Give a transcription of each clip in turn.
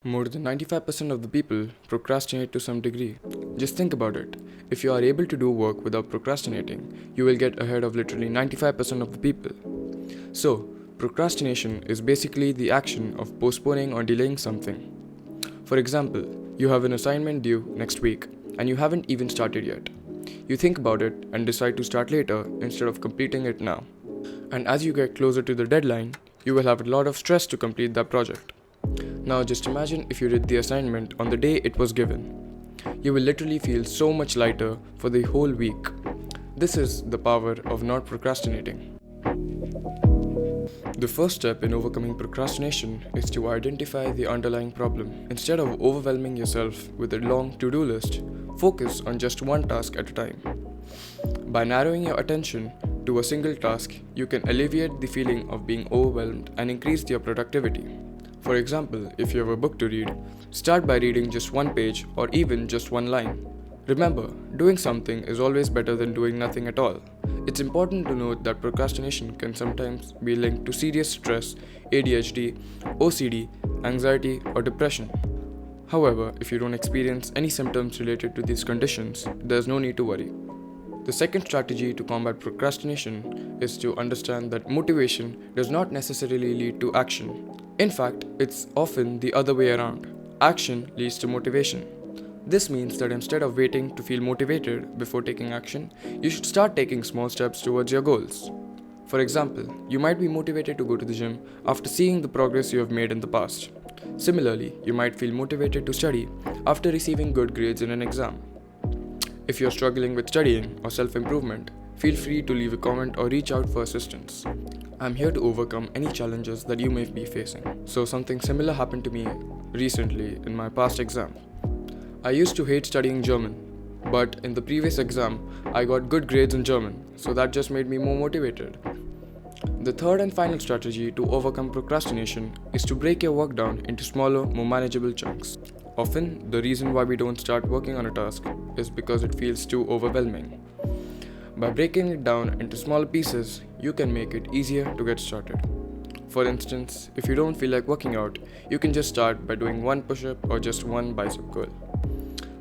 More than 95% of the people procrastinate to some degree. Just think about it. If you are able to do work without procrastinating, you will get ahead of literally 95% of the people. So, procrastination is basically the action of postponing or delaying something. For example, you have an assignment due next week and you haven't even started yet. You think about it and decide to start later instead of completing it now. And as you get closer to the deadline, you will have a lot of stress to complete that project. Now just imagine if you did the assignment on the day it was given. You will literally feel so much lighter for the whole week. This is the power of not procrastinating. The first step in overcoming procrastination is to identify the underlying problem. Instead of overwhelming yourself with a long to-do list, focus on just one task at a time. By narrowing your attention to a single task, you can alleviate the feeling of being overwhelmed and increase your productivity. For example, if you have a book to read, start by reading just one page or even just one line. Remember, doing something is always better than doing nothing at all. It's important to note that procrastination can sometimes be linked to serious stress, ADHD, OCD, anxiety, or depression. However, if you don't experience any symptoms related to these conditions, there's no need to worry. The second strategy to combat procrastination is to understand that motivation does not necessarily lead to action. In fact, it's often the other way around. Action leads to motivation. This means that instead of waiting to feel motivated before taking action, you should start taking small steps towards your goals. For example, you might be motivated to go to the gym after seeing the progress you have made in the past. Similarly, you might feel motivated to study after receiving good grades in an exam. If you're struggling with studying or self-improvement, feel free to leave a comment or reach out for assistance. I'm here to overcome any challenges that you may be facing. So something similar happened to me recently in my past exam. I used to hate studying German, but in the previous exam, I got good grades in German, so that just made me more motivated. The third and final strategy to overcome procrastination is to break your work down into smaller, more manageable chunks. Often, the reason why we don't start working on a task is because it feels too overwhelming. By breaking it down into smaller pieces, you can make it easier to get started. For instance, if you don't feel like working out, you can just start by doing one push-up or just one bicep curl.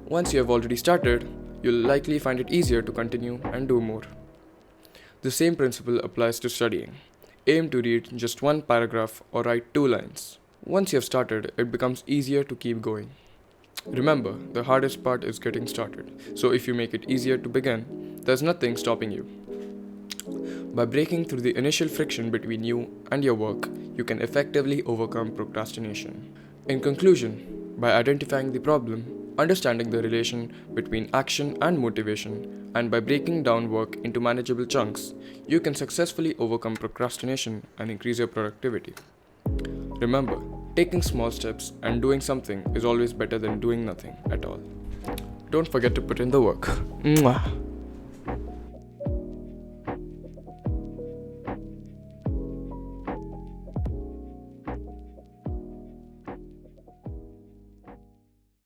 Once you have already started, you'll likely find it easier to continue and do more. The same principle applies to studying. Aim to read just one paragraph or write 2 lines. Once you have started, it becomes easier to keep going. Remember, the hardest part is getting started, so if you make it easier to begin, there's nothing stopping you. By breaking through the initial friction between you and your work, you can effectively overcome procrastination. In conclusion, by identifying the problem, understanding the relation between action and motivation, and by breaking down work into manageable chunks, you can successfully overcome procrastination and increase your productivity. Remember, taking small steps and doing something is always better than doing nothing at all. Don't forget to put in the work. Mwah.